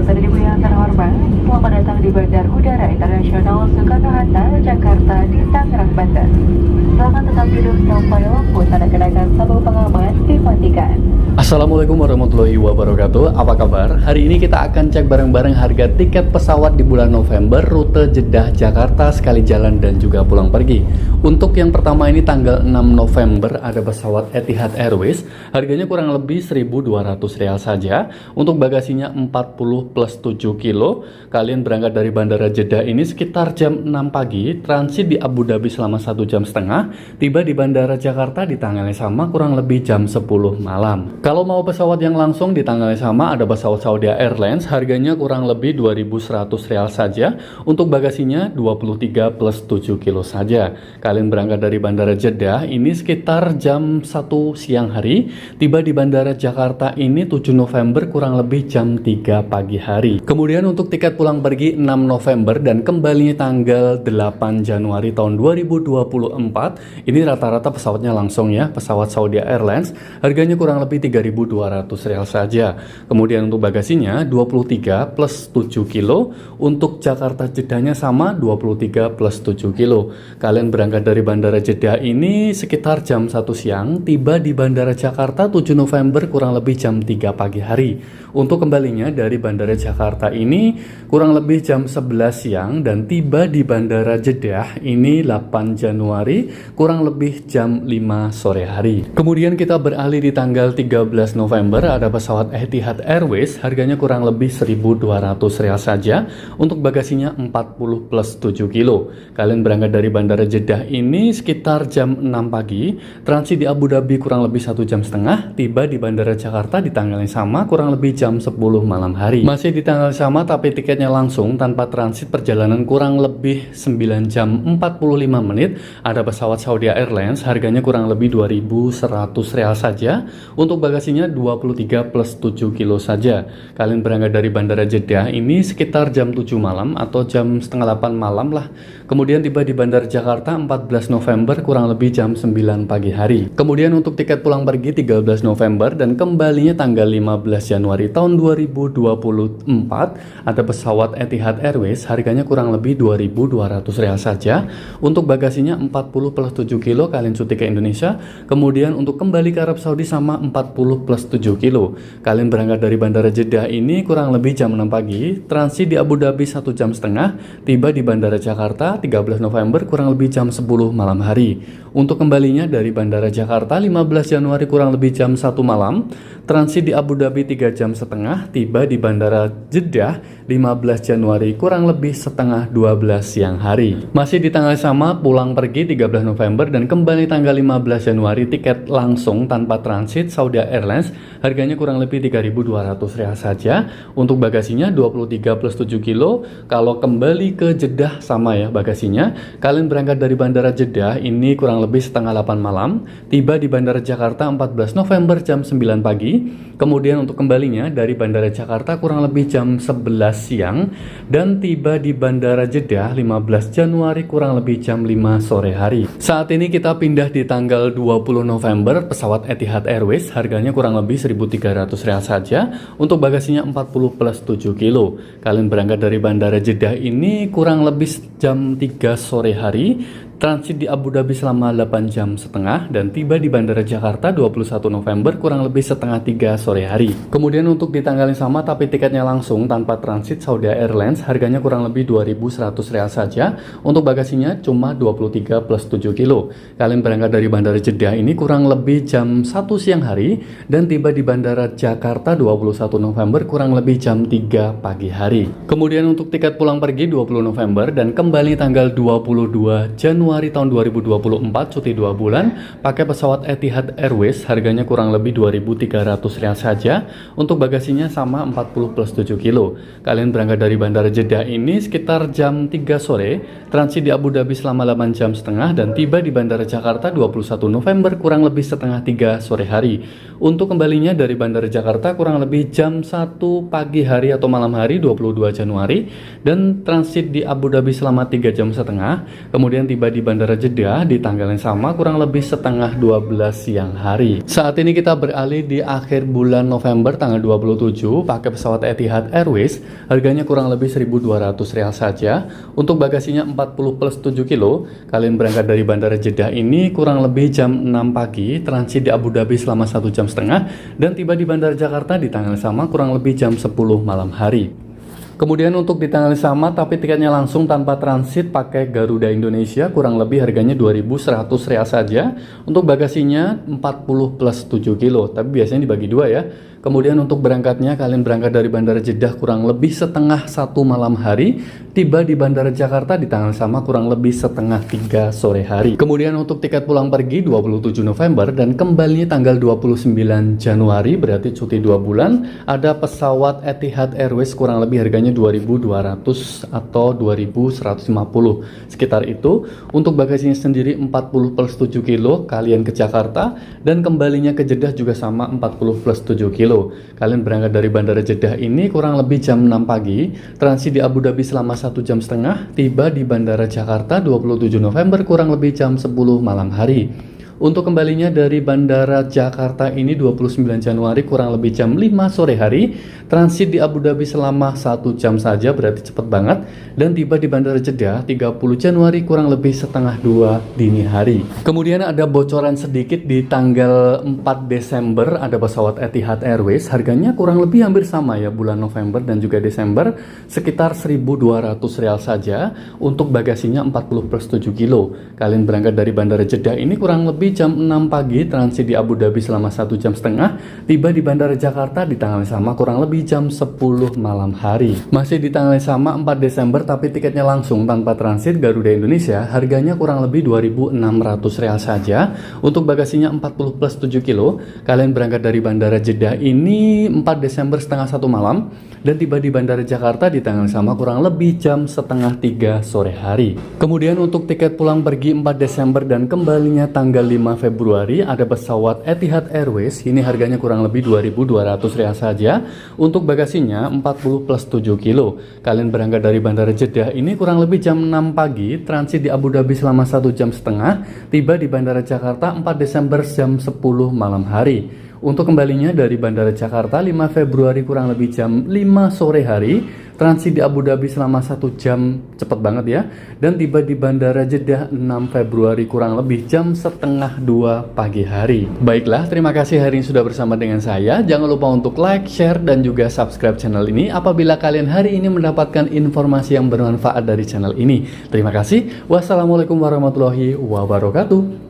Bapak dan Ibu yang terhormat, selamat datang di Bandara Udara Internasional Soekarno-Hatta, Jakarta di Tangerang, Banten. Silakan tetap duduk sampai lampu tanda kenakan sabuk pengaman dimatikan. Assalamualaikum warahmatullahi wabarakatuh. Apa kabar? Hari ini kita akan cek bareng-bareng harga tiket pesawat di bulan November rute Jeddah Jakarta sekali jalan dan juga pulang pergi. Untuk yang pertama ini tanggal 6 November ada pesawat Etihad Airways. Harganya kurang lebih 1.200 rial saja. Untuk bagasinya 40 plus 7 kilo. Kalian berangkat dari Bandara Jeddah ini sekitar jam 6 pagi, transit di Abu Dhabi selama 1 jam setengah, tiba di Bandara Jakarta di tanggal yang sama kurang lebih jam 10 malam. Kalau mau pesawat yang langsung di tanggal yang sama ada pesawat Saudi Airlines, harganya kurang lebih 2.100 rial saja. Untuk bagasinya 23 plus 7 kilo saja. Kalian berangkat dari Bandara Jeddah ini sekitar jam 1 siang hari, tiba di Bandara Jakarta ini 7 November kurang lebih jam 3 pagi hari. Kemudian untuk tiket pulang pergi 6 November dan kembalinya tanggal 8 Januari tahun 2024, ini rata-rata pesawatnya langsung ya, pesawat Saudi Airlines, harganya kurang lebih 3.200 rial saja. Kemudian untuk bagasinya 23 plus 7 kilo, untuk Jakarta Jeddahnya sama 23 plus 7 kilo. Kalian berangkat dari Bandara Jeddah ini sekitar jam 1 siang, tiba di Bandara Jakarta 7 November kurang lebih jam 3 pagi hari. Untuk kembalinya dari Bandara Jakarta ini kurang lebih jam 11 siang dan tiba di Bandara Jeddah ini 8 Januari kurang lebih jam 5 sore hari. Kemudian kita beralih di tanggal 13 November ada pesawat Etihad Airways, harganya kurang lebih 1.200 rial saja. Untuk bagasinya 40 plus 7 kilo. Kalian berangkat dari Bandara Jeddah ini sekitar jam 6 pagi, transit di Abu Dhabi kurang lebih 1 jam setengah, tiba di Bandara Jakarta di tanggal yang sama kurang lebih jam 10 malam hari. Masih di tanggal yang sama tapi tiketnya langsung tanpa transit, perjalanan kurang lebih 9 jam 45 menit. Ada pesawat Saudi Airlines, harganya kurang lebih 2.100 rial saja. Untuk bagasinya 23 plus 7 kilo saja. Kalian berangkat dari Bandara Jeddah ini sekitar jam 7 malam atau jam setengah 8 malam lah. Kemudian tiba di Bandara Jakarta 14 November kurang lebih jam 9 pagi hari. Kemudian untuk tiket pulang pergi 13 November dan kembalinya tanggal 15 Januari tahun 2024 ada pesawat Etihad Airways, harganya kurang lebih 2.200 rial saja. Untuk bagasinya 40 plus 7 kilo, kalian cuti ke Indonesia. Kemudian untuk kembali ke Arab Saudi sama 40 plus 7 kilo. Kalian berangkat dari Bandara Jeddah ini kurang lebih jam 6 pagi, transit di Abu Dhabi 1 jam setengah, tiba di Bandara Jakarta 13 November kurang lebih jam 10 malam hari. Untuk kembalinya dari Bandara Jakarta 15 Januari kurang lebih jam 1 malam, transit di Abu Dhabi 3 jam setengah, tiba di Bandara Jeddah 15 Januari kurang lebih setengah 12 siang hari. Masih di tanggal sama pulang pergi 13 November dan kembali tanggal 15 Januari, tiket langsung tanpa transit Saudi Airlines, harganya kurang lebih 3.200 rial saja. Untuk bagasinya 23 plus 7 kilo. Kalau kembali ke Jeddah sama ya bagasinya. Kalian berangkat dari Bandara Jeddah ini kurang lebih setengah 8 malam, tiba di Bandara Jakarta 14 November jam 9 pagi. Kemudian untuk kembalinya dari Bandara Jakarta kurang lebih jam 11 siang dan tiba di Bandara Jeddah 15 Januari kurang lebih jam 5 sore hari. Saat ini kita pindah di tanggal 20 November, pesawat Etihad Airways, harganya kurang lebih 1.300 rial saja. Untuk bagasinya 40 plus 7 kilo. Kalian berangkat dari Bandara Jeddah ini kurang lebih jam 3 sore hari, transit di Abu Dhabi selama 8 jam setengah dan tiba di Bandara Jakarta 21 November kurang lebih setengah 3 sore hari. Kemudian untuk di tanggal yang sama tapi tiketnya langsung tanpa transit Saudi Airlines, harganya kurang lebih 2.100 rial saja. Untuk bagasinya cuma 23 plus 7 kilo. Kalian berangkat dari Bandara Jeddah ini kurang lebih jam 1 siang hari dan tiba di Bandara Jakarta 21 November kurang lebih jam 3 pagi hari. Kemudian untuk tiket pulang pergi 20 November dan kembali tanggal 22 Januari tahun 2024, cuti 2 bulan, pakai pesawat Etihad Airways, harganya kurang lebih 2.300 rial saja. Untuk bagasinya sama 40 plus 7 kilo. Kalian berangkat dari Bandara Jeddah ini sekitar jam 3 sore, transit di Abu Dhabi selama 8 jam setengah dan tiba di Bandara Jakarta 21 November kurang lebih setengah 3 sore hari. Untuk kembalinya dari Bandara Jakarta kurang lebih jam 1 pagi hari atau malam hari 22 Januari dan transit di Abu Dhabi selama 3 jam setengah, kemudian tiba di di Bandara Jeddah di tanggal yang sama kurang lebih setengah 12 siang hari. Saat ini kita beralih di akhir bulan November tanggal 27 pakai pesawat Etihad Airways, harganya kurang lebih 1.200 rial saja. Untuk bagasinya 40 plus 7 kilo. Kalian berangkat dari Bandara Jeddah ini kurang lebih jam 6 pagi, transit di Abu Dhabi selama 1,5 jam, dan tiba di Bandara Jakarta di tanggal yang sama kurang lebih jam 10 malam hari. Kemudian untuk di tanggal yang sama tapi tiketnya langsung tanpa transit pakai Garuda Indonesia kurang lebih harganya 2.100 rial saja. Untuk bagasinya 40 plus 7 kilo, tapi biasanya dibagi dua ya. Kemudian untuk berangkatnya kalian berangkat dari Bandara Jeddah kurang lebih setengah 1 malam hari, tiba di Bandara Jakarta di tanggal sama kurang lebih setengah 3 sore hari. Kemudian untuk tiket pulang pergi 27 November dan kembalinya tanggal 29 Januari, berarti cuti 2 bulan, ada pesawat Etihad Airways kurang lebih harganya 2.200 atau 2.150 sekitar itu. Untuk bagasinya sendiri 40 plus 7 kilo kalian ke Jakarta, dan kembalinya ke Jeddah juga sama 40 plus 7 kilo. Kalian berangkat dari Bandara Jeddah ini kurang lebih jam 6 pagi, transit di Abu Dhabi selama 1,5 jam, tiba di Bandara Jakarta 27 November kurang lebih jam 10 malam hari. Untuk kembalinya dari Bandara Jakarta ini 29 Januari kurang lebih jam 5 sore hari, transit di Abu Dhabi selama 1 jam saja, berarti cepet banget, dan tiba di Bandara Jeddah 30 Januari kurang lebih setengah 2 dini hari. Kemudian ada bocoran sedikit di tanggal 4 Desember ada pesawat Etihad Airways, harganya kurang lebih hampir sama ya bulan November dan juga Desember, sekitar 1.200 rial saja. Untuk bagasinya 40 plus 7 kilo. Kalian berangkat dari Bandara Jeddah ini kurang lebih jam 6 pagi, transit di Abu Dhabi selama 1,5 jam, tiba di Bandara Jakarta di tanggal yang sama kurang lebih jam 10 malam hari. Masih di tanggal yang sama 4 Desember tapi tiketnya langsung tanpa transit Garuda Indonesia, harganya kurang lebih 2.600 rial saja. Untuk bagasinya 40 plus 7 kilo, kalian berangkat dari Bandara Jeddah ini 4 Desember setengah 1 malam, dan tiba di Bandara Jakarta di tanggal yang sama kurang lebih jam setengah 3 sore hari. Kemudian untuk tiket pulang pergi 4 Desember dan kembalinya tanggal 5 Februari ada pesawat Etihad Airways, ini harganya kurang lebih 2.200 rial saja. Untuk bagasinya 40 plus 7 kilo. Kalian berangkat dari Bandara Jeddah ini kurang lebih jam 6 pagi, transit di Abu Dhabi selama 1,5 jam, tiba di Bandara Jakarta 4 Desember jam 10 malam hari. Untuk kembalinya dari Bandara Jakarta 5 Februari kurang lebih jam 5 sore hari, transit di Abu Dhabi selama 1 jam, cepet banget ya, dan tiba di Bandara Jeddah 6 Februari kurang lebih jam setengah 2 pagi hari. Baiklah, terima kasih hari ini sudah bersama dengan saya. Jangan lupa untuk like, share, dan juga subscribe channel ini apabila kalian hari ini mendapatkan informasi yang bermanfaat dari channel ini. Terima kasih. Wassalamualaikum warahmatullahi wabarakatuh.